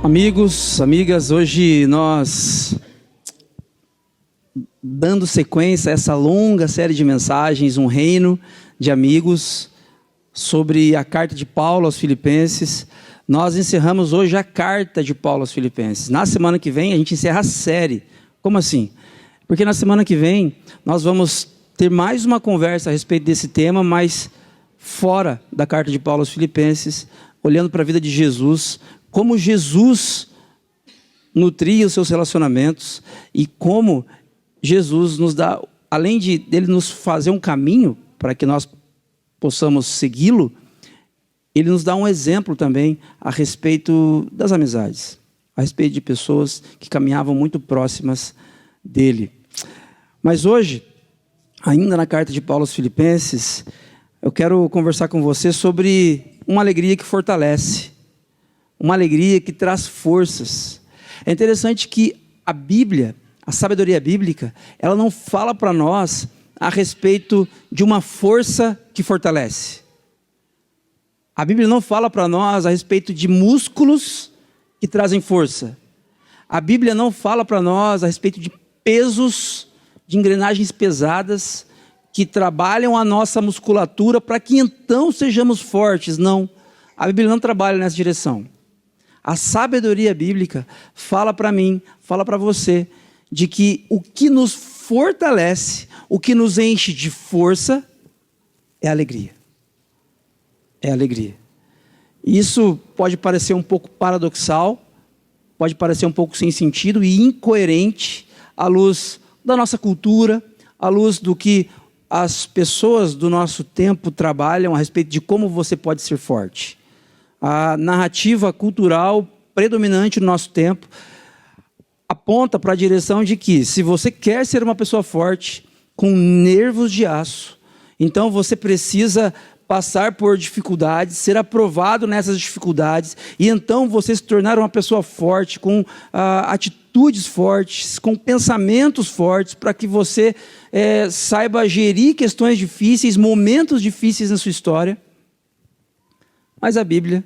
Amigos, amigas, hoje nós, dando sequência a essa longa série de mensagens, um reino de amigos, sobre a carta de Paulo aos Filipenses, nós encerramos hoje a carta de Paulo aos Filipenses. Na semana que vem a gente encerra a série. Como assim? Porque na semana que vem nós vamos ter mais uma conversa a respeito desse tema, mas fora da carta de Paulo aos Filipenses, olhando para a vida de Jesus, como Jesus nutria os seus relacionamentos e como Jesus nos dá, além de ele nos fazer um caminho para que nós possamos segui-lo, ele nos dá um exemplo também a respeito das amizades, a respeito de pessoas que caminhavam muito próximas dele. Mas hoje, ainda na carta de Paulo aos Filipenses, eu quero conversar com você sobre uma alegria que fortalece, uma alegria que traz forças. É interessante que a Bíblia, a sabedoria bíblica, ela não fala para nós a respeito de uma força que fortalece. A Bíblia não fala para nós a respeito de músculos que trazem força. A Bíblia não fala para nós a respeito de pesos, de engrenagens pesadas que trabalham a nossa musculatura para que então sejamos fortes. Não, a Bíblia não trabalha nessa direção. A sabedoria bíblica fala para mim, fala para você, de que o que nos fortalece, o que nos enche de força, é alegria. É alegria. Isso pode parecer um pouco paradoxal, pode parecer um pouco sem sentido e incoerente à luz da nossa cultura, à luz do que as pessoas do nosso tempo trabalham a respeito de como você pode ser forte. A narrativa cultural predominante no nosso tempo aponta para a direção de que, se você quer ser uma pessoa forte, com nervos de aço, então você precisa passar por dificuldades, ser aprovado nessas dificuldades, e então você se tornar uma pessoa forte, com atitudes fortes, com pensamentos fortes, para que você saiba gerir questões difíceis, momentos difíceis na sua história. Mas a Bíblia,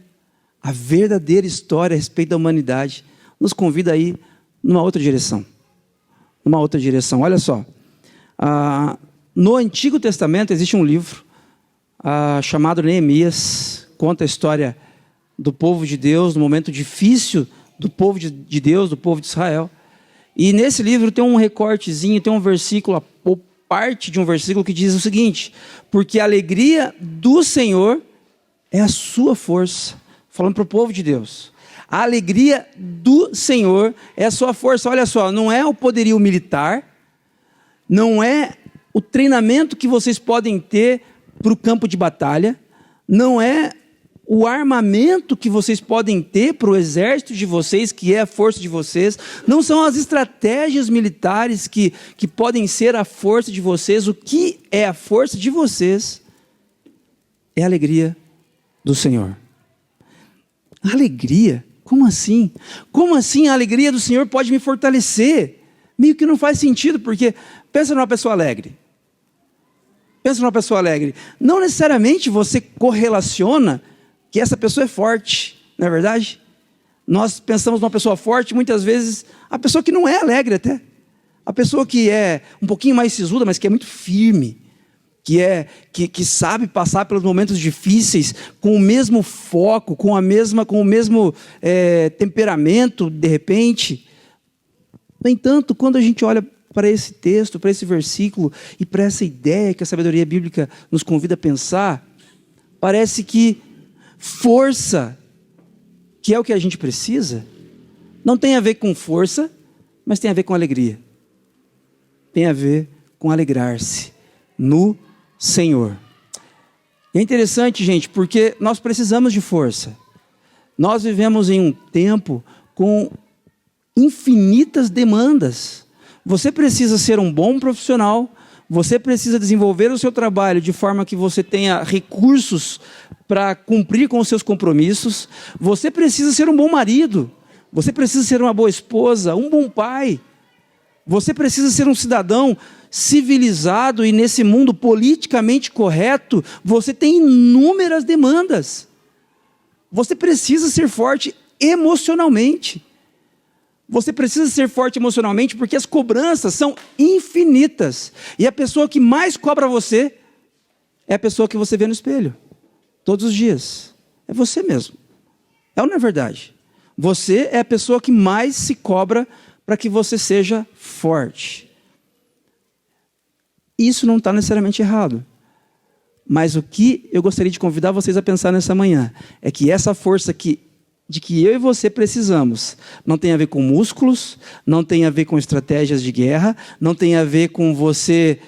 a verdadeira história a respeito da humanidade, nos convida a ir numa outra direção. Numa outra direção. Olha só. No Antigo Testamento existe um livro chamado Neemias. Conta a história do povo de Deus, no momento difícil do povo de Deus, do povo de Israel. E nesse livro tem um recortezinho, tem um versículo, ou parte de um versículo que diz o seguinte: porque a alegria do Senhor é a sua força. Falando para o povo de Deus. A alegria do Senhor é a sua força. Olha só, não é o poderio militar, não é o treinamento que vocês podem ter para o campo de batalha, não é o armamento que vocês podem ter para o exército de vocês, que é a força de vocês, não são as estratégias militares que podem ser a força de vocês. O que é a força de vocês é a alegria do Senhor. Alegria? Como assim? Como assim a alegria do Senhor pode me fortalecer? Meio que não faz sentido, porque pensa numa pessoa alegre. Pensa numa pessoa alegre. Não necessariamente você correlaciona que essa pessoa é forte, não é verdade? Nós pensamos numa pessoa forte, muitas vezes, a pessoa que não é alegre até. A pessoa que é um pouquinho mais sisuda, mas que é muito firme. Que sabe passar pelos momentos difíceis com o mesmo foco, com o mesmo temperamento, de repente. No entanto, quando a gente olha para esse texto, para esse versículo e para essa ideia que a sabedoria bíblica nos convida a pensar, parece que força, que é o que a gente precisa, não tem a ver com força, mas tem a ver com alegria. Tem a ver com alegrar-se no Senhor. E é interessante, gente, porque nós precisamos de força. Nós vivemos em um tempo com infinitas demandas. Você precisa ser um bom profissional, você precisa desenvolver o seu trabalho de forma que você tenha recursos para cumprir com os seus compromissos. Você precisa ser um bom marido, você precisa ser uma boa esposa, um bom pai. Você precisa ser um cidadão civilizado, e nesse mundo politicamente correto, você tem inúmeras demandas. Você precisa ser forte emocionalmente. Você precisa ser forte emocionalmente porque as cobranças são infinitas. E a pessoa que mais cobra você é a pessoa que você vê no espelho, todos os dias. É você mesmo. É ou não é verdade? Você é a pessoa que mais se cobra para que você seja forte. Isso não está necessariamente errado. Mas o que eu gostaria de convidar vocês a pensar nessa manhã é que essa força de que eu e você precisamos não tem a ver com músculos, não tem a ver com estratégias de guerra, não tem a ver com você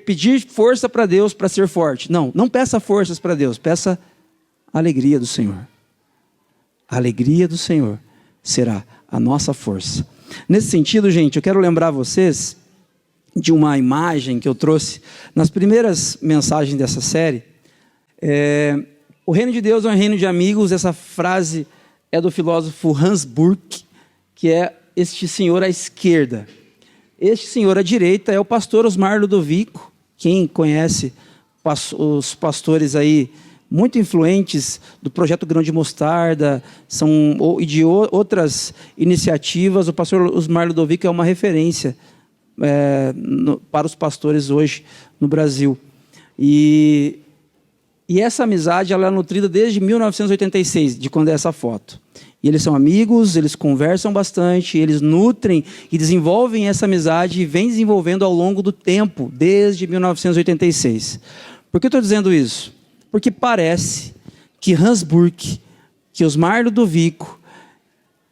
pedir força para Deus para ser forte. Não peça forças para Deus, peça a alegria do Senhor. A alegria do Senhor será a nossa força. Nesse sentido, gente, eu quero lembrar vocês de uma imagem que eu trouxe nas primeiras mensagens dessa série. O reino de Deus é um reino de amigos. Essa frase é do filósofo Hans Burke, que é este senhor à esquerda. Este senhor à direita é o pastor Osmar Ludovico. Quem conhece os pastores aí muito influentes do Projeto Grão de Mostarda e de outras iniciativas, o pastor Osmar Ludovico é uma referência para os pastores hoje no Brasil. E essa amizade ela é nutrida desde 1986, de quando é essa foto. E eles são amigos, eles conversam bastante, eles nutrem e desenvolvem essa amizade e vem desenvolvendo ao longo do tempo, desde 1986. Por que eu estou dizendo isso? Porque parece que Hans Burke, que Osmar Ludovico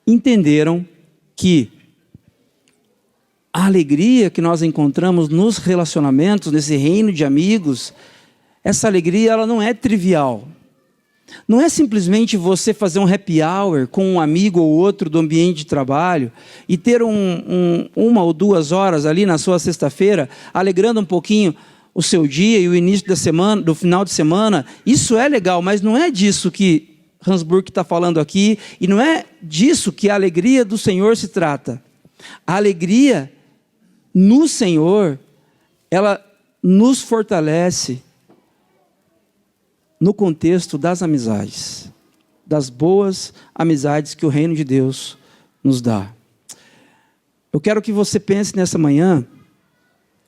entenderam que a alegria que nós encontramos nos relacionamentos, nesse reino de amigos, essa alegria ela não é trivial. Não é simplesmente você fazer um happy hour com um amigo ou outro do ambiente de trabalho e ter uma ou 2 horas ali na sua sexta-feira, alegrando um pouquinho o seu dia e o início da semana, do final de semana. Isso é legal, mas não é disso que Hans Burke está falando aqui, e não é disso que a alegria do Senhor se trata. A alegria no Senhor, ela nos fortalece no contexto das amizades, das boas amizades que o reino de Deus nos dá. Eu quero que você pense nessa manhã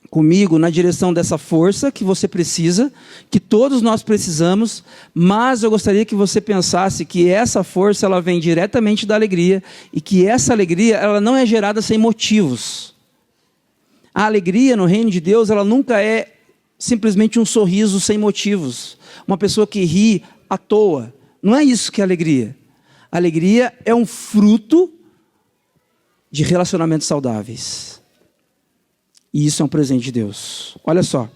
comigo na direção dessa força que você precisa, que todos nós precisamos, mas eu gostaria que você pensasse que essa força ela vem diretamente da alegria e que essa alegria ela não é gerada sem motivos. A alegria no reino de Deus ela nunca é simplesmente um sorriso sem motivos, uma pessoa que ri à toa. Não é isso que é alegria. A alegria é um fruto de relacionamentos saudáveis. E isso é um presente de Deus. Olha só,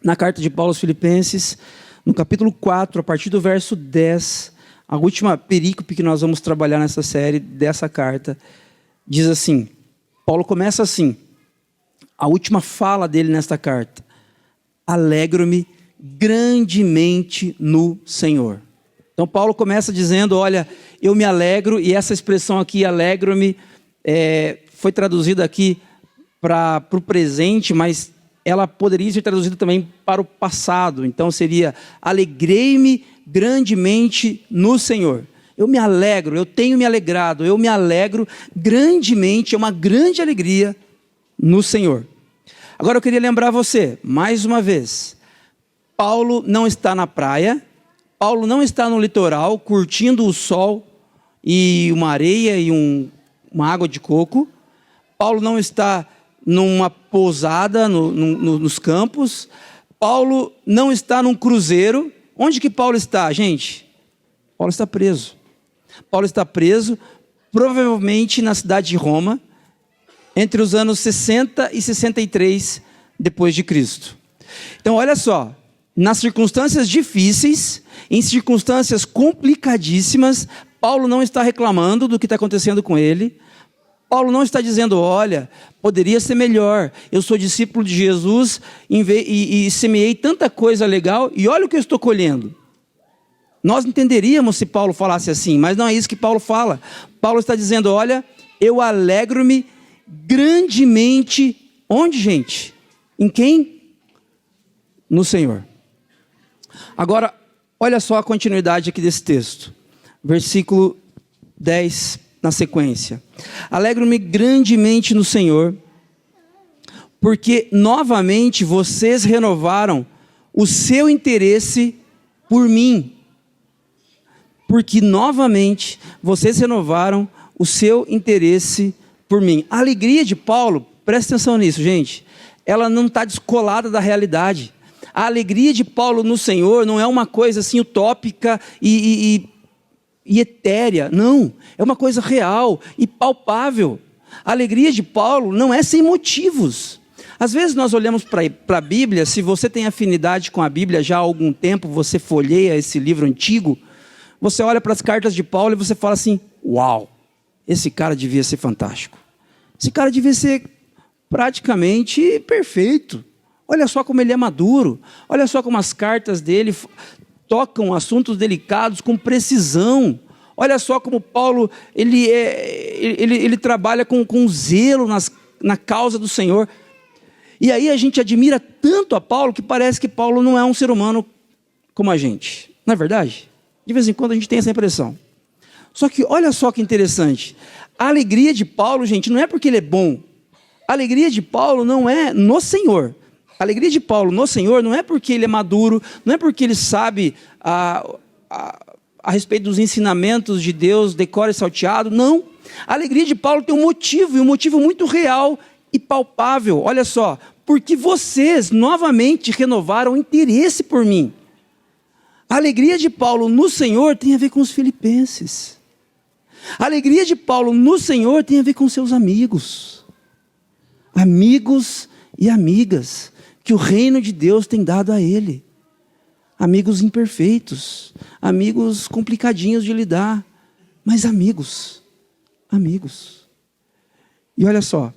na carta de Paulo aos Filipenses, no capítulo 4, a partir do verso 10, a última perícope que nós vamos trabalhar nessa série, dessa carta, diz assim, Paulo começa assim, a última fala dele nesta carta: alegro-me grandemente no Senhor. Então Paulo começa dizendo, olha, eu me alegro, e essa expressão aqui, alegro-me, foi traduzida aqui para o presente, mas ela poderia ser traduzida também para o passado. Então seria, alegrei-me grandemente no Senhor. Eu me alegro, eu tenho me alegrado, eu me alegro grandemente, é uma grande alegria no Senhor. Agora eu queria lembrar você, mais uma vez, Paulo não está na praia, Paulo não está no litoral, curtindo o sol e uma areia e uma água de coco. Paulo não está numa pousada nos campos. Paulo não está num cruzeiro. Onde que Paulo está, gente? Paulo está preso. Paulo está preso, provavelmente na cidade de Roma, entre os anos 60 e 63 depois de Cristo. Então, olha só, nas circunstâncias difíceis, em circunstâncias complicadíssimas, Paulo não está reclamando do que está acontecendo com ele. Paulo não está dizendo, olha, poderia ser melhor, eu sou discípulo de Jesus e semeei tanta coisa legal e olha o que eu estou colhendo. Nós entenderíamos se Paulo falasse assim, mas não é isso que Paulo fala. Paulo está dizendo, olha, eu alegro-me grandemente, onde, gente? Em quem? No Senhor. Agora, Olha só a continuidade aqui desse texto. Versículo 10 na sequência. Alegro-me grandemente no Senhor, porque novamente vocês renovaram o seu interesse por mim. Porque novamente vocês renovaram o seu interesse por mim. A alegria de Paulo, presta atenção nisso, gente, ela não está descolada da realidade. A alegria de Paulo no Senhor não é uma coisa assim utópica e etérea, não. É uma coisa real e palpável. A alegria de Paulo não é sem motivos. Às vezes nós olhamos para a Bíblia, se você tem afinidade com a Bíblia já há algum tempo, você folheia esse livro antigo, você olha para as cartas de Paulo e você fala assim, uau, esse cara devia ser fantástico. Esse cara devia ser praticamente perfeito. Olha só como ele é maduro. Olha só como as cartas dele tocam assuntos delicados com precisão. Olha só como Paulo ele trabalha com zelo na causa do Senhor. E aí a gente admira tanto a Paulo que parece que Paulo não é um ser humano como a gente. Não é verdade? De vez em quando a gente tem essa impressão. Só que olha só que interessante. A alegria de Paulo, gente, não é porque ele é bom. A alegria de Paulo não é no Senhor. A alegria de Paulo no Senhor não é porque ele é maduro, não é porque ele sabe a respeito dos ensinamentos de Deus, decora e salteado, não. A alegria de Paulo tem um motivo, e um motivo muito real e palpável. Olha só, porque vocês novamente renovaram o interesse por mim. A alegria de Paulo no Senhor tem a ver com os filipenses. A alegria de Paulo no Senhor tem a ver com seus amigos. Amigos e amigas que o reino de Deus tem dado a ele. Amigos imperfeitos, amigos complicadinhos de lidar, mas amigos. Amigos. E olha só,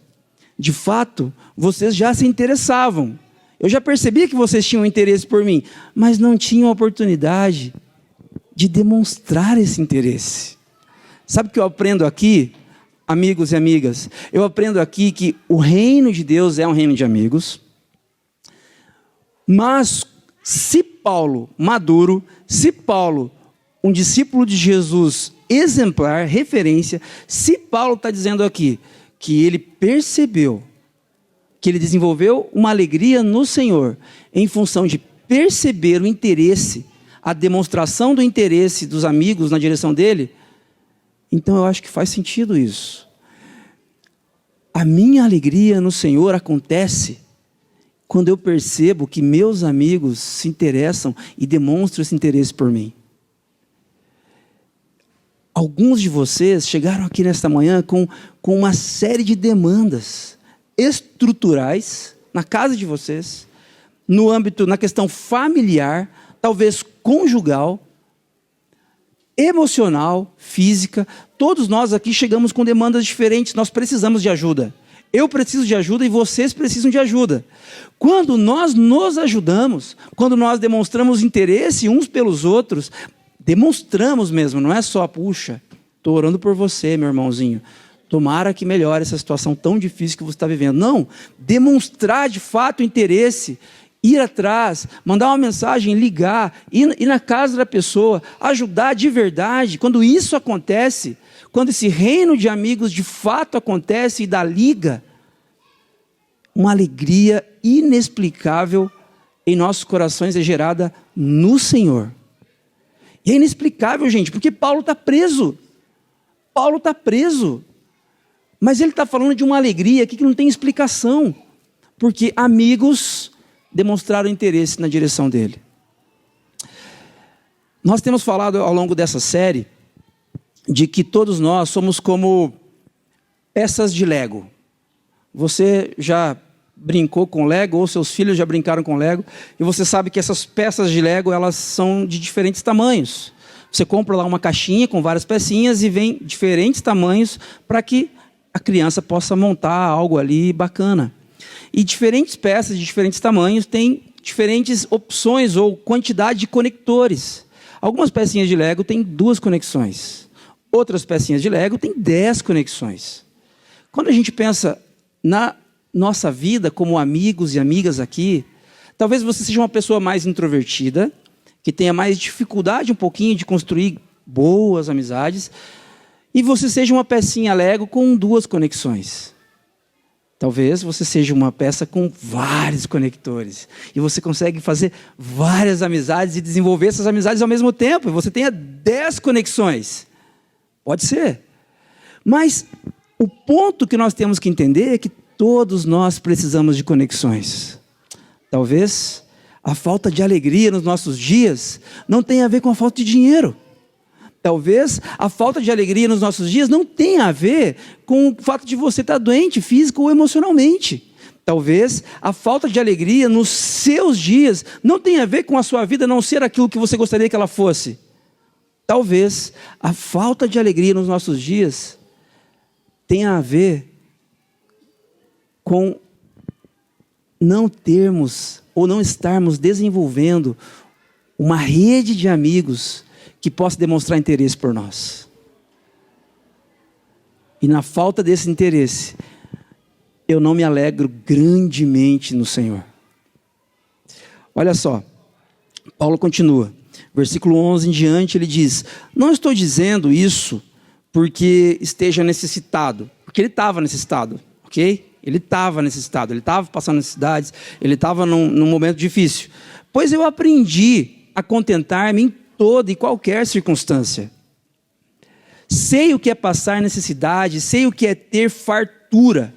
de fato, vocês já se interessavam. Eu já percebi que vocês tinham interesse por mim, mas não tinham oportunidade de demonstrar esse interesse. Sabe o que eu aprendo aqui, amigos e amigas? Eu aprendo aqui que o reino de Deus é um reino de amigos, mas se Paulo, maduro, se Paulo, um discípulo de Jesus exemplar, referência, se Paulo está dizendo aqui que ele percebeu, que ele desenvolveu uma alegria no Senhor, em função de perceber o interesse, a demonstração do interesse dos amigos na direção dele, então eu acho que faz sentido isso. A minha alegria no Senhor acontece quando eu percebo que meus amigos se interessam e demonstram esse interesse por mim. Alguns de vocês chegaram aqui nesta manhã com uma série de demandas estruturais na casa de vocês, no âmbito, na questão familiar, talvez conjugal, emocional, física. Todos nós aqui chegamos com demandas diferentes, nós precisamos de ajuda. Eu preciso de ajuda e vocês precisam de ajuda. Quando nós nos ajudamos, quando nós demonstramos interesse uns pelos outros, demonstramos mesmo, não é só, puxa, estou orando por você, meu irmãozinho, tomara que melhore essa situação tão difícil que você está vivendo. Não, demonstrar de fato interesse, ir atrás, mandar uma mensagem, ligar, ir na casa da pessoa, ajudar de verdade. Quando isso acontece, quando esse reino de amigos de fato acontece e dá liga, uma alegria inexplicável em nossos corações é gerada no Senhor. E é inexplicável, gente, porque Paulo está preso. Paulo está preso. Mas ele está falando de uma alegria aqui que não tem explicação. Porque amigos demonstraram interesse na direção dele. Nós temos falado ao longo dessa série de que todos nós somos como peças de Lego. Você já brincou com Lego, ou seus filhos já brincaram com Lego, e você sabe que essas peças de Lego, elas são de diferentes tamanhos. Você compra lá uma caixinha com várias pecinhas e vem diferentes tamanhos para que a criança possa montar algo ali bacana. E diferentes peças de diferentes tamanhos têm diferentes opções ou quantidade de conectores. Algumas pecinhas de Lego têm 2 conexões. Outras pecinhas de Lego têm 10 conexões. Quando a gente pensa na nossa vida como amigos e amigas aqui, talvez você seja uma pessoa mais introvertida, que tenha mais dificuldade um pouquinho de construir boas amizades, e você seja uma pecinha Lego com 2 conexões. Talvez você seja uma peça com vários conectores, e você consegue fazer várias amizades e desenvolver essas amizades ao mesmo tempo, e você tenha 10 conexões. Pode ser. Mas o ponto que nós temos que entender é que todos nós precisamos de conexões. Talvez a falta de alegria nos nossos dias não tenha a ver com a falta de dinheiro. Talvez a falta de alegria nos nossos dias não tenha a ver com o fato de você estar doente físico ou emocionalmente. Talvez a falta de alegria nos seus dias não tenha a ver com a sua vida não ser aquilo que você gostaria que ela fosse. Talvez a falta de alegria nos nossos dias tenha a ver com não termos ou não estarmos desenvolvendo uma rede de amigos que possa demonstrar interesse por nós. E na falta desse interesse, eu não me alegro grandemente no Senhor. Olha só, Paulo continua, versículo 11 em diante, ele diz: não estou dizendo isso porque esteja necessitado, porque ele estava necessitado, ok? Ele estava necessitado, ele estava passando necessidades, ele estava num momento difícil. Pois eu aprendi a contentar-me em toda e qualquer circunstância. Sei o que é passar necessidade, sei o que é ter fartura.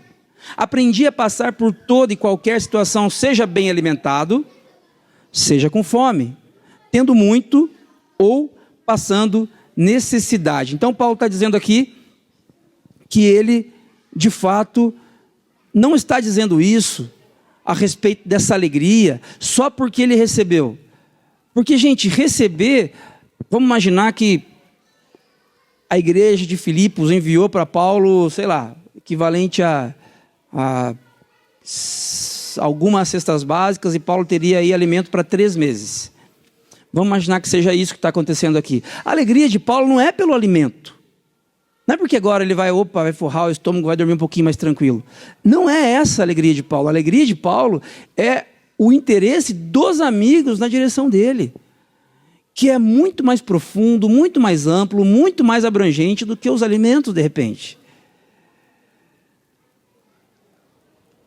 Aprendi a passar por toda e qualquer situação, seja bem alimentado, seja com fome, tendo muito ou passando necessidade. Então Paulo está dizendo aqui que ele, de fato, não está dizendo isso a respeito dessa alegria só porque ele recebeu. Porque, gente, receber, vamos imaginar que a igreja de Filipos enviou para Paulo, sei lá, equivalente a algumas cestas básicas, e Paulo teria aí alimento para 3 meses. Vamos imaginar que seja isso que está acontecendo aqui. A alegria de Paulo não é pelo alimento. Não é porque agora ele vai forrar o estômago, vai dormir um pouquinho mais tranquilo. Não é essa a alegria de Paulo. A alegria de Paulo é o interesse dos amigos na direção dele, que é muito mais profundo, muito mais amplo, muito mais abrangente do que os alimentos, de repente.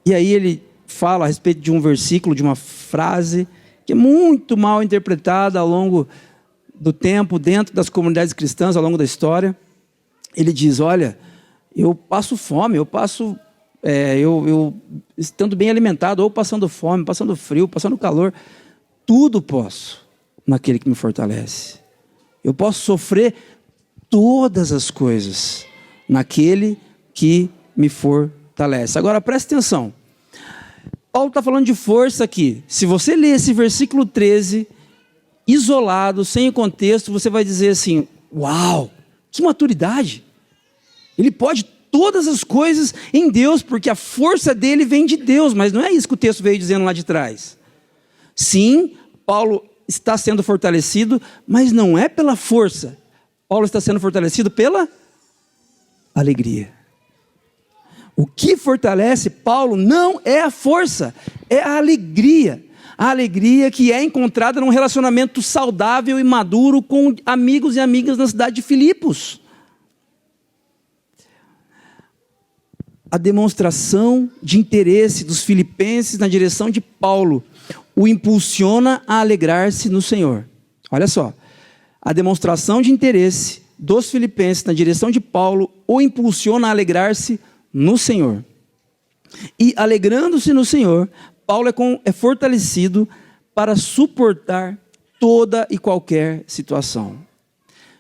E aí ele fala a respeito de um versículo, de uma frase, que é muito mal interpretada ao longo do tempo, dentro das comunidades cristãs, ao longo da história. Ele diz: olha, eu passo fome, eu estando bem alimentado, ou passando fome, passando frio, passando calor, tudo posso naquele que me fortalece. Eu posso sofrer todas as coisas naquele que me fortalece. Agora preste atenção, Paulo está falando de força aqui. Se você ler esse versículo 13, isolado, sem o contexto, você vai dizer assim: uau, que maturidade! Ele pode todas as coisas em Deus, porque a força dele vem de Deus. Mas não é isso que o texto veio dizendo lá de trás. Sim, Paulo está sendo fortalecido, mas não é pela força. Paulo está sendo fortalecido pela alegria. O que fortalece Paulo não é a força, é a alegria. A alegria que é encontrada num relacionamento saudável e maduro com amigos e amigas na cidade de Filipos. A demonstração de interesse dos filipenses na direção de Paulo o impulsiona a alegrar-se no Senhor. Olha só, a demonstração de interesse dos filipenses na direção de Paulo o impulsiona a alegrar-se no Senhor. E alegrando-se no Senhor, Paulo é fortalecido para suportar toda e qualquer situação.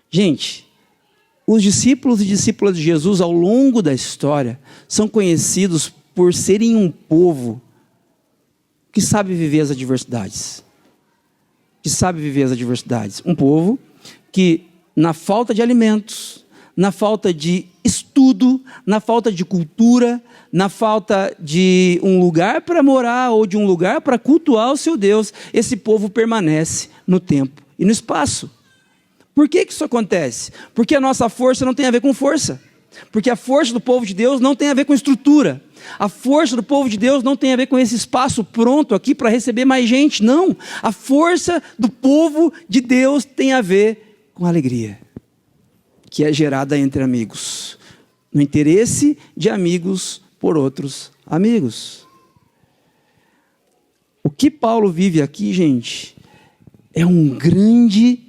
Gente, os discípulos e discípulas de Jesus ao longo da história são conhecidos por serem um povo que sabe viver as adversidades. Um povo que, na falta de alimentos, na falta de estudo, na falta de cultura, na falta de um lugar para morar ou de um lugar para cultuar o seu Deus, esse povo permanece no tempo e no espaço. Por que isso acontece? Porque a nossa força não tem a ver com força. Porque a força do povo de Deus não tem a ver com estrutura. A força do povo de Deus não tem a ver com esse espaço pronto aqui para receber mais gente, não. A força do povo de Deus tem a ver com alegria, que é gerada entre amigos, no interesse de amigos por outros amigos. O que Paulo vive aqui, gente, é um grande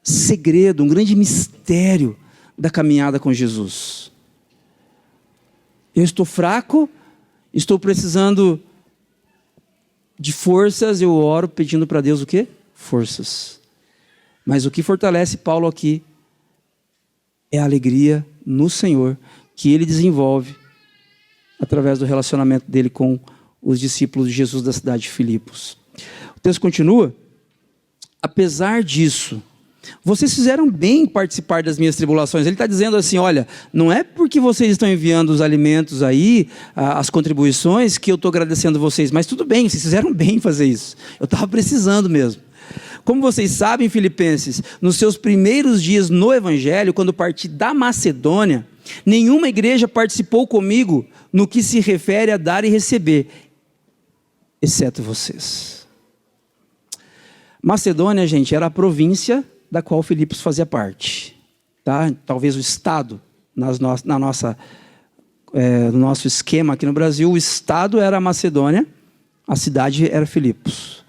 segredo, um grande mistério da caminhada com Jesus. Eu estou fraco, estou precisando de forças, eu oro pedindo para Deus o quê? Forças. Mas o que fortalece Paulo aqui é a alegria no Senhor, que ele desenvolve através do relacionamento dele com os discípulos de Jesus da cidade de Filipos. O texto continua: apesar disso, vocês fizeram bem em participar das minhas tribulações. Ele está dizendo assim, olha, não é porque vocês estão enviando os alimentos aí, as contribuições, que eu estou agradecendo vocês, mas tudo bem, vocês fizeram bem em fazer isso. Eu estava precisando mesmo. Como vocês sabem, Filipenses, nos seus primeiros dias no Evangelho, quando parti da Macedônia, nenhuma igreja participou comigo no que se refere a dar e receber, exceto vocês. Macedônia, gente, era a província da qual Filipos fazia parte, tá? Talvez o estado, no nosso esquema aqui no Brasil, o estado era a Macedônia, a cidade era Filipos.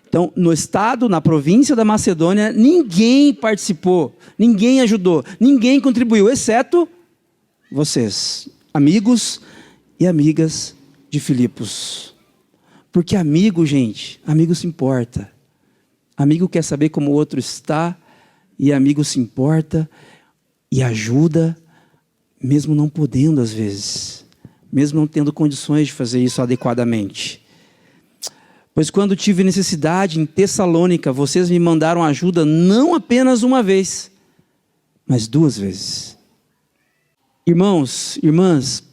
Então, no estado, na província da Macedônia, ninguém participou, ninguém ajudou, ninguém contribuiu, exceto vocês, amigos e amigas de Filipos. Porque amigo, gente, amigo se importa. Amigo quer saber como o outro está, e amigo se importa e ajuda, mesmo não podendo às vezes, mesmo não tendo condições de fazer isso adequadamente. Pois quando tive necessidade em Tessalônica, vocês me mandaram ajuda não apenas uma vez, mas 2 vezes. Irmãos, irmãs,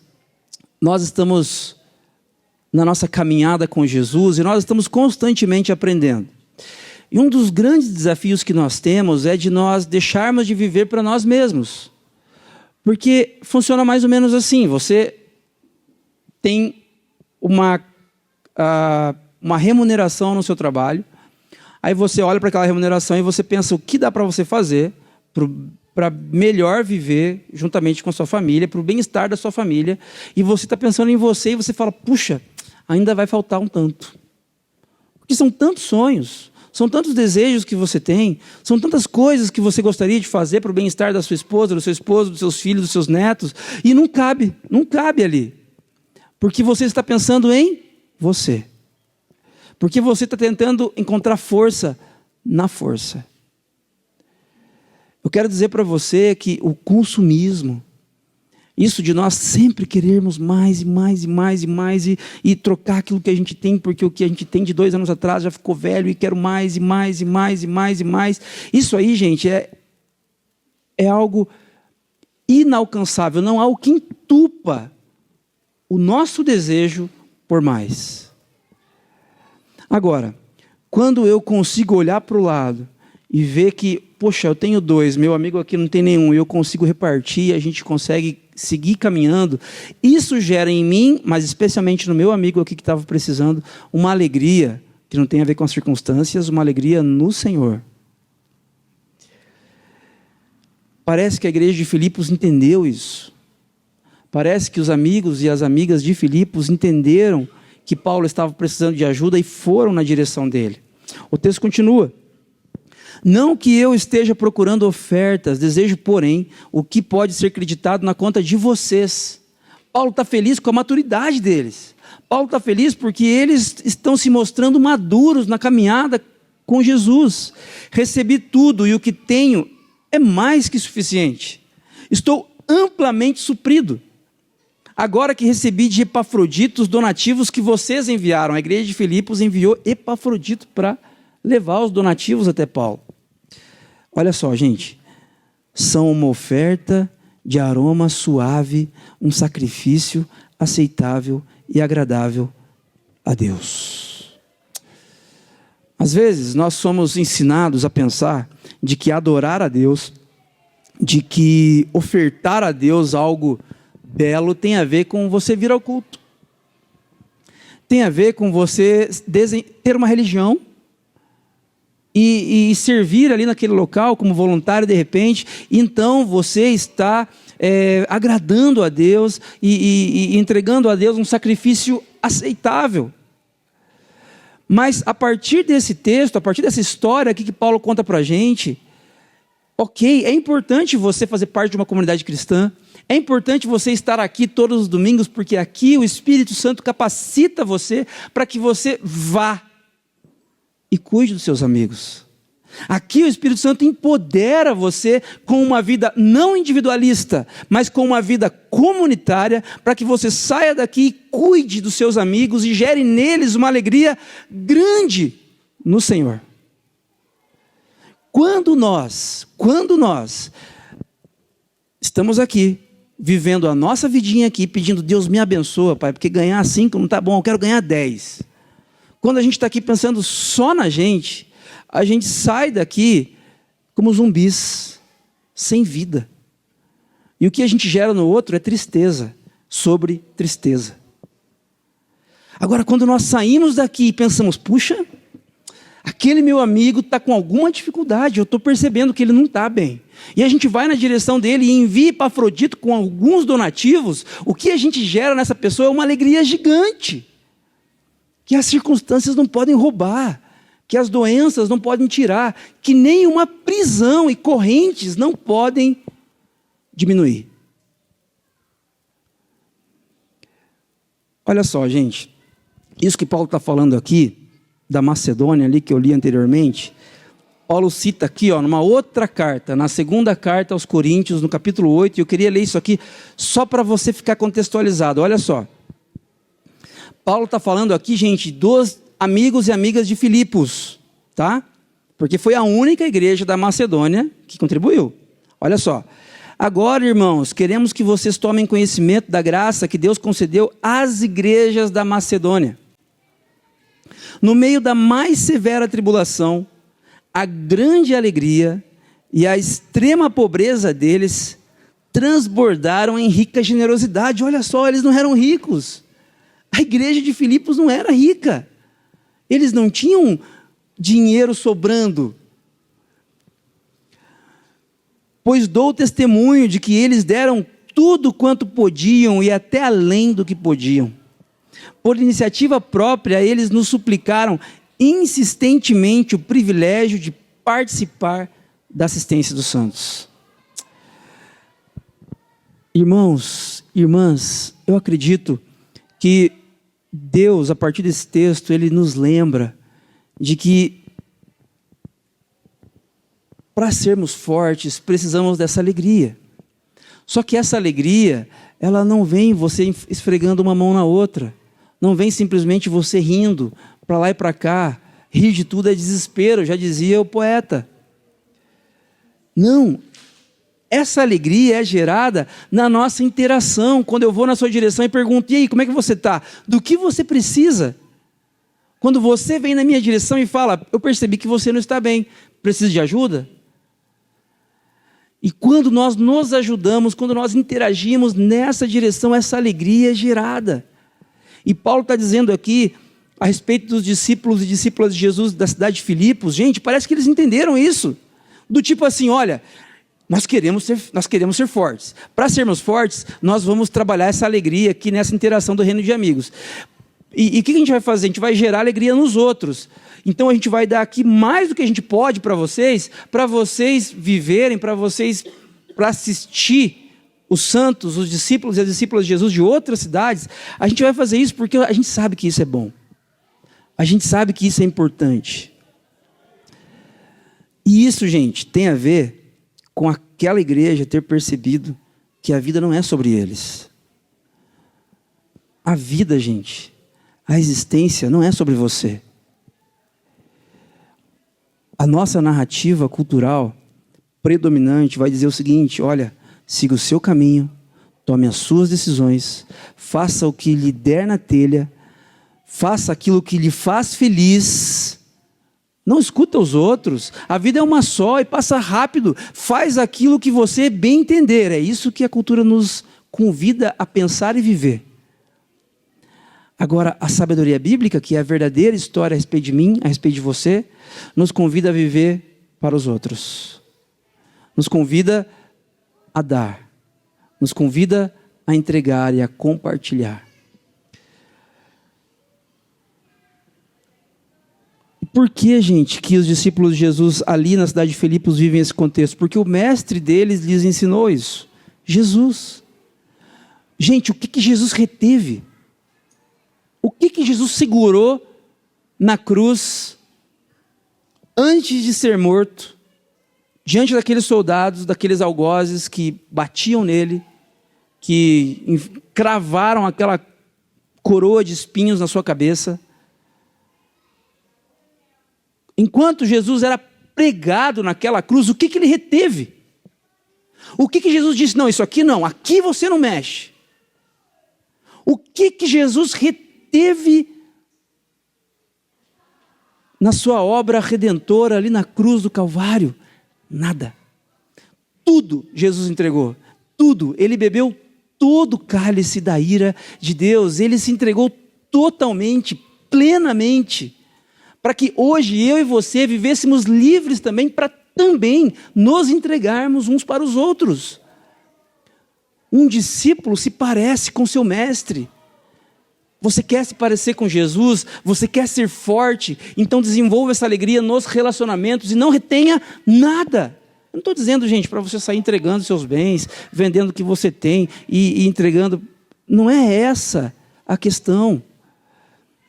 nós estamos na nossa caminhada com Jesus e nós estamos constantemente aprendendo. E um dos grandes desafios que nós temos é de nós deixarmos de viver para nós mesmos. Porque funciona mais ou menos assim, você tem uma remuneração no seu trabalho, aí você olha para aquela remuneração e você pensa o que dá para você fazer para melhor viver juntamente com a sua família, para o bem-estar da sua família, e você está pensando em você e você fala, puxa, ainda vai faltar um tanto. Porque são tantos sonhos, são tantos desejos que você tem, são tantas coisas que você gostaria de fazer para o bem-estar da sua esposa, do seu esposo, dos seus filhos, dos seus netos, e não cabe ali. Porque você está pensando em você. Porque você está tentando encontrar força na força. Eu quero dizer para você que o consumismo, isso de nós sempre querermos mais e mais e mais e mais e trocar aquilo que a gente tem, porque o que a gente tem de 2 anos atrás já ficou velho e quero mais e mais e mais e mais e mais. Isso aí, gente, é algo inalcançável, não há o que entupa o nosso desejo por mais. Agora, quando eu consigo olhar para o lado e ver que, poxa, eu tenho 2, meu amigo aqui não tem nenhum, e eu consigo repartir, a gente consegue seguir caminhando, isso gera em mim, mas especialmente no meu amigo aqui que estava precisando, uma alegria que não tem a ver com as circunstâncias, uma alegria no Senhor. Parece que a igreja de Filipos entendeu isso. Parece que os amigos e as amigas de Filipos entenderam que Paulo estava precisando de ajuda e foram na direção dele. O texto continua. Não que eu esteja procurando ofertas, desejo, porém, o que pode ser acreditado na conta de vocês. Paulo está feliz com a maturidade deles. Paulo está feliz porque eles estão se mostrando maduros na caminhada com Jesus. Recebi tudo e o que tenho é mais que suficiente. Estou amplamente suprido. Agora que recebi de Epafrodito os donativos que vocês enviaram, a igreja de Filipos enviou Epafrodito para levar os donativos até Paulo. Olha só, gente, são uma oferta de aroma suave, um sacrifício aceitável e agradável a Deus. Às vezes nós somos ensinados a pensar de que adorar a Deus de que ofertar a Deus algo belo tem a ver com você vir ao culto. Tem a ver com você ter uma religião e servir ali naquele local como voluntário de repente. Então você está agradando a Deus e entregando a Deus um sacrifício aceitável. Mas a partir desse texto, a partir dessa história aqui que Paulo conta para a gente, ok, é importante você fazer parte de uma comunidade cristã, é importante você estar aqui todos os domingos, porque aqui o Espírito Santo capacita você para que você vá e cuide dos seus amigos. Aqui o Espírito Santo empodera você com uma vida não individualista, mas com uma vida comunitária, para que você saia daqui e cuide dos seus amigos e gere neles uma alegria grande no Senhor. Quando nós estamos aqui, vivendo a nossa vidinha aqui, pedindo, Deus me abençoa, Pai, porque ganhar 5 não está bom, eu quero ganhar 10. Quando a gente está aqui pensando só na gente, a gente sai daqui como zumbis, sem vida. E o que a gente gera no outro é tristeza, sobre tristeza. Agora, quando nós saímos daqui e pensamos, puxa, aquele meu amigo está com alguma dificuldade, eu estou percebendo que ele não está bem. E a gente vai na direção dele e envia Epafrodito com alguns donativos, o que a gente gera nessa pessoa é uma alegria gigante, que as circunstâncias não podem roubar, que as doenças não podem tirar, que nem uma prisão e correntes não podem diminuir. Olha só, gente, isso que Paulo está falando aqui, da Macedônia ali que eu li anteriormente, Paulo cita aqui, numa outra carta, na segunda carta aos Coríntios, no capítulo 8, e eu queria ler isso aqui só para você ficar contextualizado. Olha só, Paulo está falando aqui, gente, dos amigos e amigas de Filipos, tá? Porque foi a única igreja da Macedônia que contribuiu. Olha só, agora, irmãos, queremos que vocês tomem conhecimento da graça que Deus concedeu às igrejas da Macedônia. No meio da mais severa tribulação, a grande alegria e a extrema pobreza deles transbordaram em rica generosidade. Olha só, eles não eram ricos. A igreja de Filipos não era rica. Eles não tinham dinheiro sobrando. Pois dou testemunho de que eles deram tudo quanto podiam e até além do que podiam. Por iniciativa própria, eles nos suplicaram insistentemente o privilégio de participar da assistência dos santos. Irmãos, irmãs, eu acredito que Deus, a partir desse texto, Ele nos lembra de que para sermos fortes, precisamos dessa alegria. Só que essa alegria, ela não vem você esfregando uma mão na outra. Não vem simplesmente você rindo para lá e para cá. Rir de tudo é desespero, já dizia o poeta. Não. Essa alegria é gerada na nossa interação. Quando eu vou na sua direção e pergunto, e aí, como é que você está? Do que você precisa? Quando você vem na minha direção e fala, eu percebi que você não está bem, precisa de ajuda? E quando nós nos ajudamos, quando nós interagimos nessa direção, essa alegria é gerada. E Paulo está dizendo aqui, a respeito dos discípulos e discípulas de Jesus da cidade de Filipos, gente, parece que eles entenderam isso. Do tipo assim, olha, nós queremos ser fortes. Para sermos fortes, nós vamos trabalhar essa alegria aqui nessa interação do reino de amigos. E o que a gente vai fazer? A gente vai gerar alegria nos outros. Então a gente vai dar aqui mais do que a gente pode para vocês viverem, para assistir os santos, os discípulos e as discípulas de Jesus de outras cidades. A gente vai fazer isso porque a gente sabe que isso é bom. A gente sabe que isso é importante. E isso, gente, tem a ver com aquela igreja ter percebido que a vida não é sobre eles. A vida, gente, a existência não é sobre você. A nossa narrativa cultural predominante vai dizer o seguinte, olha, siga o seu caminho, tome as suas decisões, faça o que lhe der na telha, faça aquilo que lhe faz feliz, Não escuta os outros. A vida é uma só e passa rápido. Faz aquilo que você bem entender. É isso que a cultura nos convida a pensar e viver. Agora, a sabedoria bíblica, que é a verdadeira história a respeito de mim, a respeito de você, nos convida a viver para os outros. Nos convida a dar. Nos convida a entregar e a compartilhar. Por que, gente, que os discípulos de Jesus ali na cidade de Filipos vivem esse contexto? Porque o mestre deles lhes ensinou isso. Jesus. Gente, o que Jesus reteve? O que Jesus segurou na cruz antes de ser morto, diante daqueles soldados, daqueles algozes que batiam nele, que cravaram aquela coroa de espinhos na sua cabeça? Enquanto Jesus era pregado naquela cruz, o que ele reteve? O que Jesus disse? Não, isso aqui não, aqui você não mexe. O que Jesus reteve na sua obra redentora ali na cruz do Calvário? Nada. Tudo Jesus entregou. Tudo. Ele bebeu todo o cálice da ira de Deus. Ele se entregou totalmente, plenamente, para que hoje eu e você vivêssemos livres também, para também nos entregarmos uns para os outros. Um discípulo se parece com seu mestre. Você quer se parecer com Jesus? Você quer ser forte? Então desenvolva essa alegria nos relacionamentos e não retenha nada. Eu não estou dizendo, gente, para você sair entregando seus bens, vendendo o que você tem e entregando. Não é essa a questão.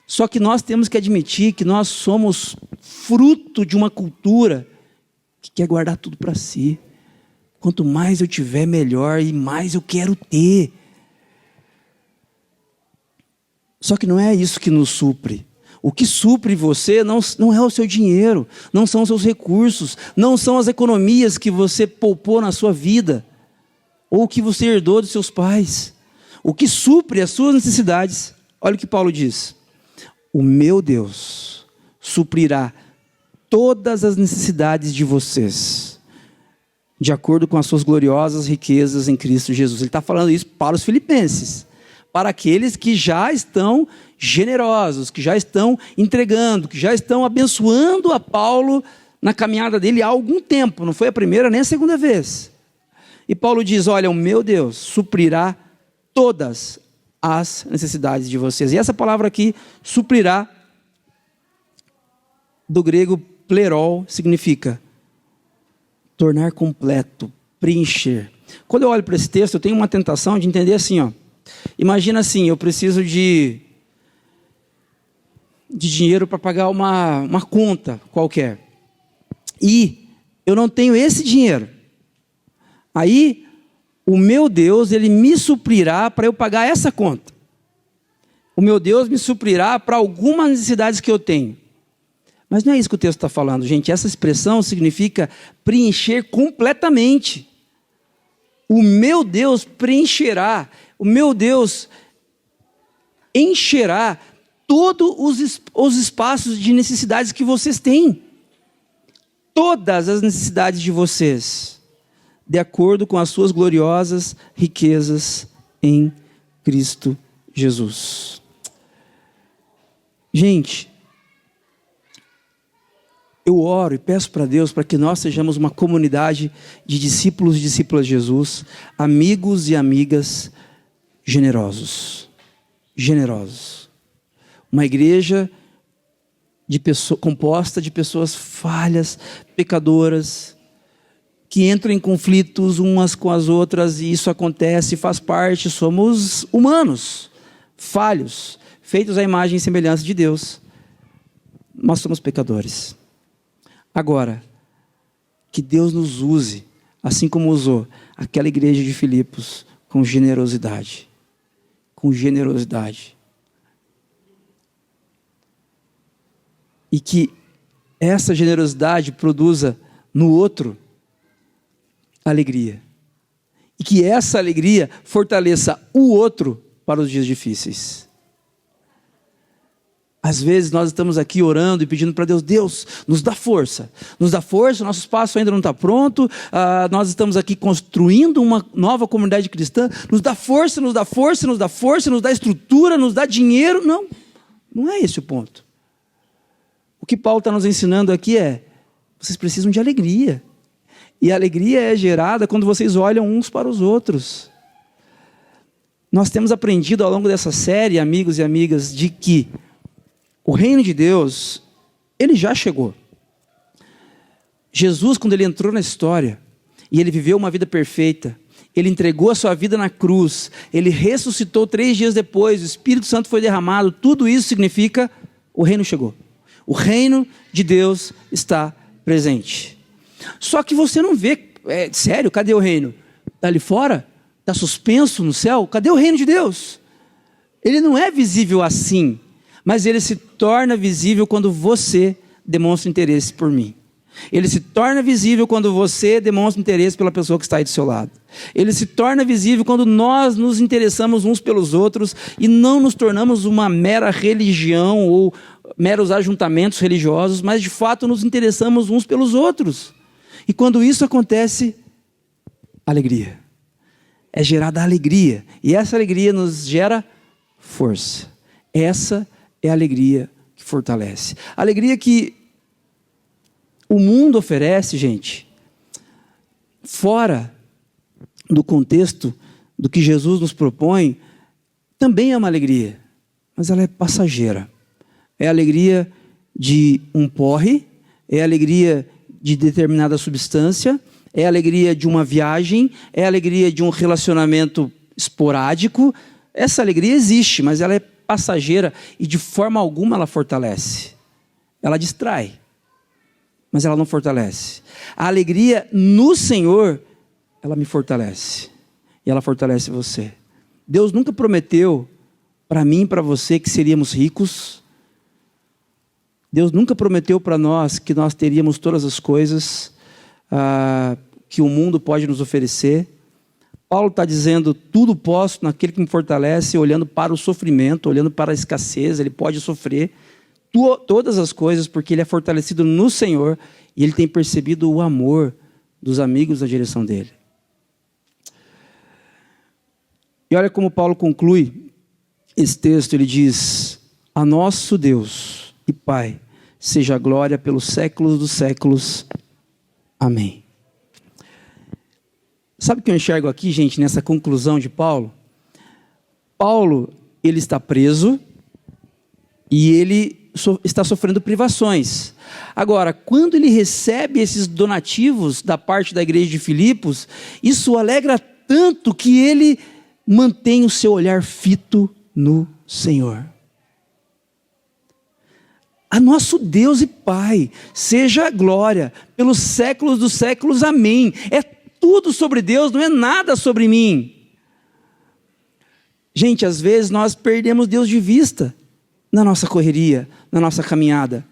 Só que nós temos que admitir que nós somos fruto de uma cultura que quer guardar tudo para si. Quanto mais eu tiver, melhor, e mais eu quero ter. Só que não é isso que nos supre. O que supre você não é o seu dinheiro, não são os seus recursos, não são as economias que você poupou na sua vida, ou que você herdou dos seus pais. O que supre as suas necessidades, olha o que Paulo diz: o meu Deus suprirá todas as necessidades de vocês, de acordo com as suas gloriosas riquezas em Cristo Jesus. Ele está falando isso para os filipenses, para aqueles que já estão generosos, que já estão entregando, que já estão abençoando a Paulo na caminhada dele há algum tempo, não foi a primeira nem a segunda vez. E Paulo diz: olha, o meu Deus suprirá todas as necessidades de vocês. E essa palavra aqui, suprirá, do grego plerol, significa tornar completo, preencher. Quando eu olho para esse texto, eu tenho uma tentação de entender assim, ó. Imagina assim, eu preciso de dinheiro para pagar uma conta qualquer. E eu não tenho esse dinheiro. Aí, o meu Deus, Ele me suprirá para eu pagar essa conta. O meu Deus me suprirá para algumas necessidades que eu tenho. Mas não é isso que o texto está falando, gente. Essa expressão significa preencher completamente. O meu Deus preencherá, o meu Deus encherá todos os espaços de necessidades que vocês têm. Todas as necessidades de vocês, de acordo com as suas gloriosas riquezas em Cristo Jesus. Gente, eu oro e peço para Deus para que nós sejamos uma comunidade de discípulos e discípulas de Jesus, amigos e amigas generosos. Generosos. Uma igreja composta de pessoas falhas, pecadoras, que entram em conflitos umas com as outras, e isso acontece, faz parte, somos humanos, falhos, feitos à imagem e semelhança de Deus. Nós somos pecadores. Agora, que Deus nos use, assim como usou aquela igreja de Filipos, com generosidade. Com generosidade. E que essa generosidade produza no outro alegria. E que essa alegria fortaleça o outro para os dias difíceis. Às vezes nós estamos aqui orando e pedindo para Deus, Deus, nos dá força, nosso espaço ainda não está pronto, nós estamos aqui construindo uma nova comunidade cristã, nos dá força, nos dá força, nos dá força, nos dá estrutura, nos dá dinheiro. Não, não é esse o ponto. O que Paulo está nos ensinando aqui é, vocês precisam de alegria, e a alegria é gerada quando vocês olham uns para os outros. Nós temos aprendido ao longo dessa série, amigos e amigas, de que o reino de Deus, ele já chegou. Jesus, quando ele entrou na história, e ele viveu uma vida perfeita, ele entregou a sua vida na cruz, ele ressuscitou 3 dias depois, o Espírito Santo foi derramado, tudo isso significa, o reino chegou. O reino de Deus está presente. Só que você não vê, sério, cadê o reino? Está ali fora? Está suspenso no céu? Cadê o reino de Deus? Ele não é visível assim, mas ele se torna visível quando você demonstra interesse por mim. Ele se torna visível quando você demonstra interesse pela pessoa que está aí do seu lado. Ele se torna visível quando nós nos interessamos uns pelos outros e não nos tornamos uma mera religião ou meros ajuntamentos religiosos, mas de fato nos interessamos uns pelos outros. E quando isso acontece, alegria. É gerada alegria. E essa alegria nos gera força. Essa é a alegria que fortalece. A alegria que o mundo oferece, gente, fora do contexto do que Jesus nos propõe, também é uma alegria, mas ela é passageira. É a alegria de um porre, é a alegria de determinada substância, é a alegria de uma viagem, é a alegria de um relacionamento esporádico. Essa alegria existe, mas ela é passageira e de forma alguma ela fortalece. Ela distrai, mas ela não fortalece. A alegria no Senhor, ela me fortalece. E ela fortalece você. Deus nunca prometeu para mim e para você que seríamos ricos. Deus nunca prometeu para nós que nós teríamos todas as coisas que o mundo pode nos oferecer. Paulo está dizendo, tudo posso naquele que me fortalece, olhando para o sofrimento, olhando para a escassez, ele pode sofrer todas as coisas, porque ele é fortalecido no Senhor, e ele tem percebido o amor dos amigos da direção dele. E olha como Paulo conclui esse texto, ele diz, a nosso Deus e Pai, seja a glória pelos séculos dos séculos. Amém. Sabe o que eu enxergo aqui, gente, nessa conclusão de Paulo? Paulo, ele está preso e ele está sofrendo privações. Agora, quando ele recebe esses donativos da parte da igreja de Filipos, isso o alegra tanto que ele mantém o seu olhar fito no Senhor. A nosso Deus e Pai, seja a glória pelos séculos dos séculos. Amém. É tudo sobre Deus, não é nada sobre mim. Gente, às vezes nós perdemos Deus de vista na nossa correria, na nossa caminhada.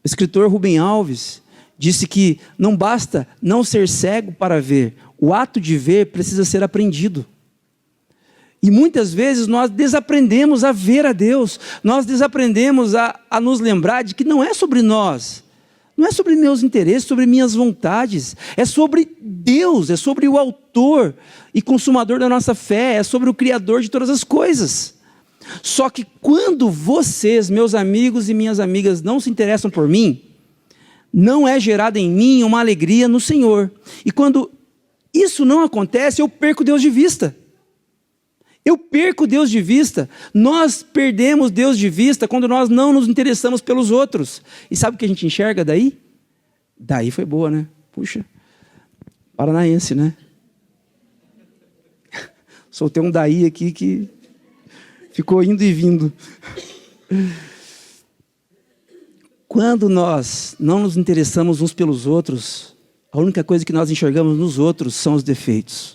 O escritor Rubem Alves disse que não basta não ser cego para ver, o ato de ver precisa ser aprendido. E muitas vezes nós desaprendemos a ver a Deus, nós desaprendemos a nos lembrar de que não é sobre nós, não é sobre meus interesses, sobre minhas vontades, é sobre Deus, é sobre o autor e consumador da nossa fé, é sobre o Criador de todas as coisas. Só que quando vocês, meus amigos e minhas amigas, não se interessam por mim, não é gerada em mim uma alegria no Senhor. E quando isso não acontece, eu perco Deus de vista. Eu perco Deus de vista. Nós perdemos Deus de vista quando nós não nos interessamos pelos outros. E sabe o que a gente enxerga daí? Daí foi boa, né? Puxa, paranaense, né? Soltei um daí aqui que ficou indo e vindo. Quando nós não nos interessamos uns pelos outros, a única coisa que nós enxergamos nos outros são os defeitos.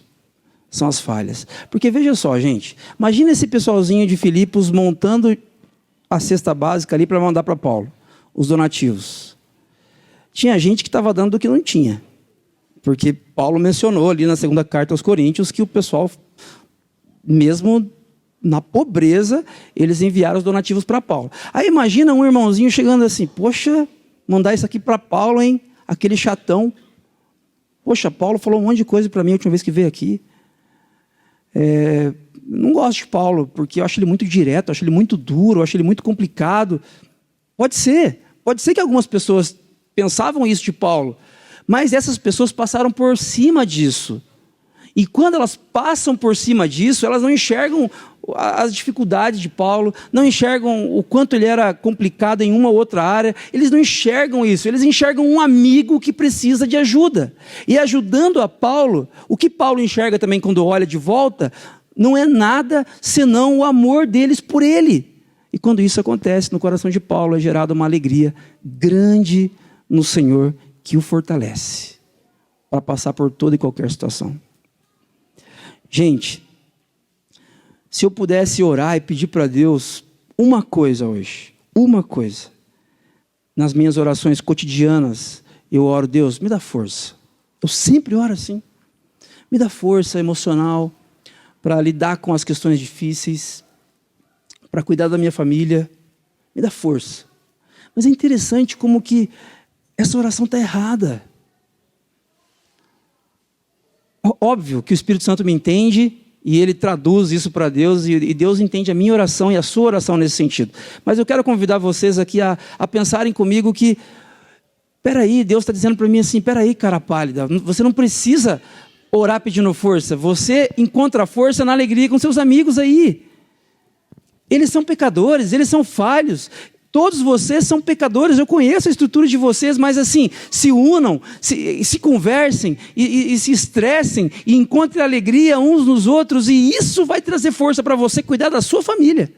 São as falhas. Porque veja só, gente, imagina esse pessoalzinho de Filipos montando a cesta básica ali para mandar para Paulo, os donativos. Tinha gente que estava dando do que não tinha. Porque Paulo mencionou ali na segunda carta aos Coríntios que o pessoal mesmo na pobreza, eles enviaram os donativos para Paulo. Aí imagina um irmãozinho chegando assim, poxa, mandar isso aqui para Paulo, hein? Aquele chatão. Poxa, Paulo falou um monte de coisa para mim a última vez que veio aqui. Não gosto de Paulo, porque eu acho ele muito direto, eu acho ele muito duro, eu acho ele muito complicado. Pode ser que algumas pessoas pensavam isso de Paulo, mas essas pessoas passaram por cima disso. E quando elas passam por cima disso, elas não enxergam as dificuldades de Paulo, não enxergam o quanto ele era complicado em uma ou outra área, eles não enxergam isso, eles enxergam um amigo que precisa de ajuda. E ajudando a Paulo, o que Paulo enxerga também quando olha de volta, não é nada senão o amor deles por ele. E quando isso acontece no coração de Paulo, é gerada uma alegria grande no Senhor que o fortalece para passar por toda e qualquer situação. Gente, se eu pudesse orar e pedir para Deus uma coisa hoje, uma coisa, nas minhas orações cotidianas, eu oro, Deus, me dá força. Eu sempre oro assim. Me dá força emocional para lidar com as questões difíceis, para cuidar da minha família. Me dá força. Mas é interessante como que essa oração está errada. Óbvio que o Espírito Santo me entende e ele traduz isso para Deus e Deus entende a minha oração e a sua oração nesse sentido. Mas eu quero convidar vocês aqui a pensarem comigo que, peraí, Deus está dizendo para mim assim, peraí, cara pálida, você não precisa orar pedindo força, você encontra força na alegria com seus amigos aí. Eles são pecadores, eles são falhos. Todos vocês são pecadores, eu conheço a estrutura de vocês, mas assim, se unam, se conversem e se estressem e encontrem alegria uns nos outros e isso vai trazer força para você cuidar da sua família.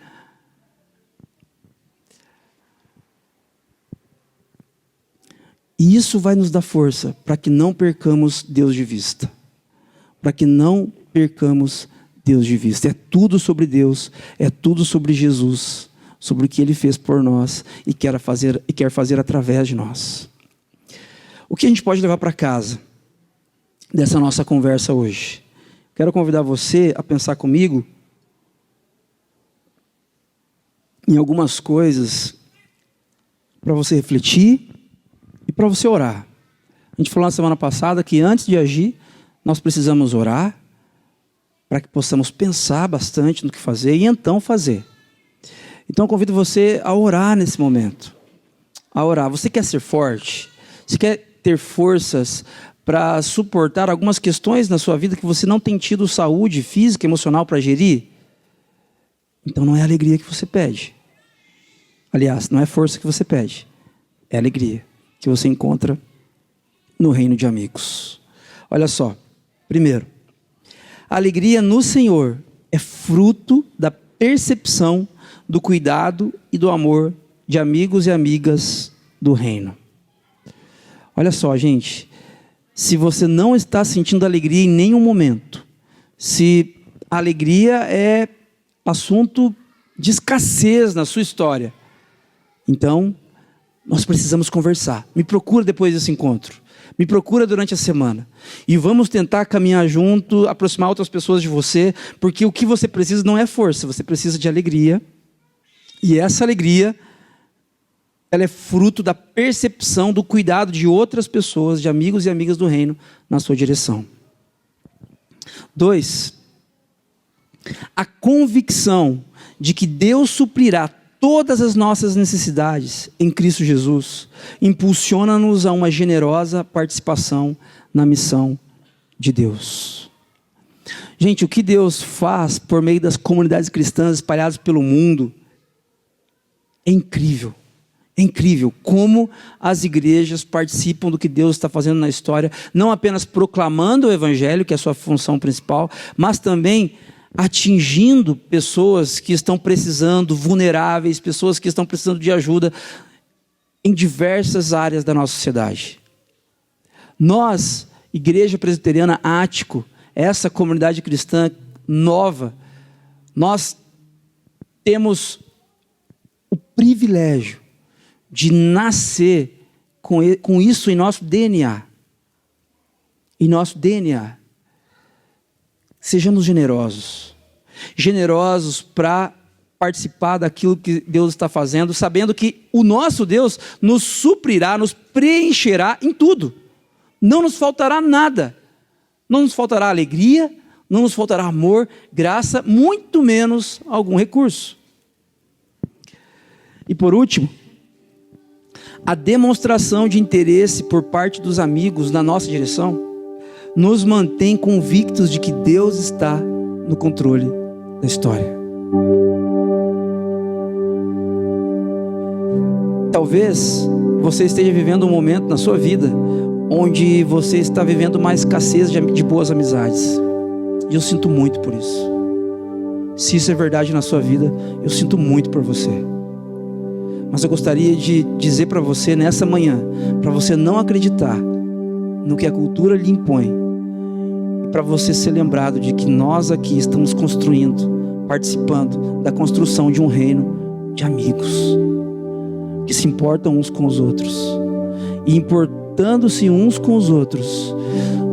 E isso vai nos dar força para que não percamos Deus de vista. Para que não percamos Deus de vista. É tudo sobre Deus, é tudo sobre Jesus, sobre o que Ele fez por nós e quer fazer através de nós. O que a gente pode levar para casa dessa nossa conversa hoje? Quero convidar você a pensar comigo em algumas coisas para você refletir e para você orar. A gente falou na semana passada que antes de agir, nós precisamos orar para que possamos pensar bastante no que fazer e então fazer. Então eu convido você a orar nesse momento. A orar. Você quer ser forte? Você quer ter forças para suportar algumas questões na sua vida que você não tem tido saúde física e emocional para gerir? Então não é alegria que você pede. Aliás, não é força que você pede. É alegria que você encontra no reino de amigos. Olha só. Primeiro, a alegria no Senhor é fruto da percepção do cuidado e do amor de amigos e amigas do reino. Olha só, gente, se você não está sentindo alegria em nenhum momento, se a alegria é assunto de escassez na sua história, então nós precisamos conversar. Me procura depois desse encontro. Me procura durante a semana. E vamos tentar caminhar junto, aproximar outras pessoas de você, porque o que você precisa não é força, você precisa de alegria. E essa alegria, ela é fruto da percepção do cuidado de outras pessoas, de amigos e amigas do reino, na sua direção. 2. A convicção de que Deus suprirá todas as nossas necessidades em Cristo Jesus impulsiona-nos a uma generosa participação na missão de Deus. Gente, o que Deus faz por meio das comunidades cristãs espalhadas pelo mundo é incrível. É incrível como as igrejas participam do que Deus está fazendo na história, não apenas proclamando o Evangelho, que é a sua função principal, mas também atingindo pessoas que estão precisando, vulneráveis, pessoas que estão precisando de ajuda em diversas áreas da nossa sociedade. Nós, Igreja Presbiteriana Ático, essa comunidade cristã nova, nós temos o privilégio de nascer com isso em nosso DNA. Em nosso DNA. Sejamos generosos. generosos para participar daquilo que Deus está fazendo, sabendo que o nosso Deus nos suprirá, nos preencherá em tudo. Não nos faltará nada. Não nos faltará alegria, não nos faltará amor, graça, muito menos algum recurso. E por último, a demonstração de interesse por parte dos amigos na nossa direção nos mantém convictos de que Deus está no controle da história. Talvez você esteja vivendo um momento na sua vida onde você está vivendo uma escassez de boas amizades. E eu sinto muito por isso. Se isso é verdade na sua vida, eu sinto muito por você. Mas eu gostaria de dizer para você nessa manhã, para você não acreditar no que a cultura lhe impõe, e para você ser lembrado de que nós aqui estamos construindo, participando da construção de um reino de amigos, que se importam uns com os outros, e importando-se uns com os outros,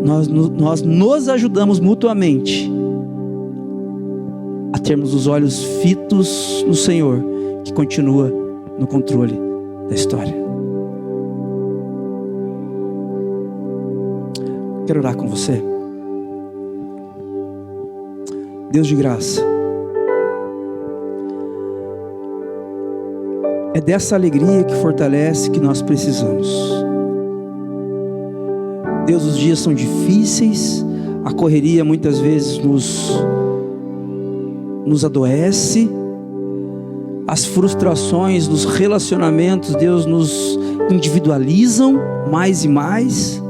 nós nos ajudamos mutuamente a termos os olhos fitos no Senhor, que continua no controle da história. Quero orar com você. Deus de graça, é dessa alegria que fortalece que nós precisamos. Deus, os dias são difíceis, a correria muitas vezes nos adoece, as frustrações nos relacionamentos, Deus, nos individualizam mais e mais.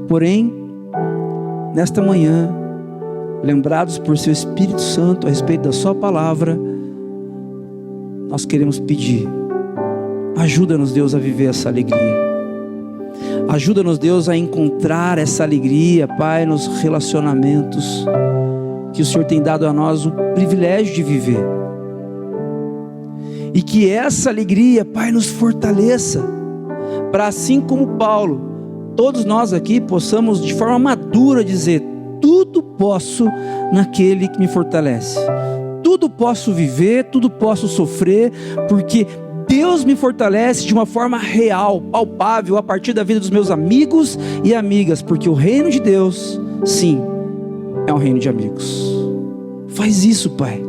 Porém, nesta manhã, lembrados por seu Espírito Santo a respeito da sua palavra, nós queremos pedir: ajuda-nos, Deus, a viver essa alegria. Ajuda-nos, Deus, a encontrar essa alegria, Pai, nos relacionamentos que o Senhor tem dado a nós o privilégio de viver. E que essa alegria, Pai, nos fortaleça, para assim como Paulo, todos nós aqui possamos de forma madura dizer: tudo posso naquele que me fortalece. Tudo posso viver, tudo posso sofrer, porque Deus me fortalece de uma forma real, palpável, a partir da vida dos meus amigos e amigas, porque o reino de Deus, sim, é um reino de amigos. Faz isso, Pai.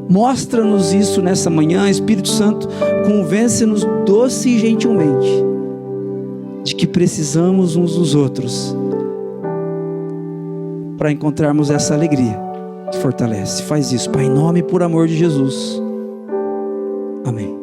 Mostra-nos isso nessa manhã, Espírito Santo, convence-nos doce e gentilmente de que precisamos uns dos outros para encontrarmos essa alegria que fortalece. Faz isso, Pai, em nome e por amor de Jesus. Amém.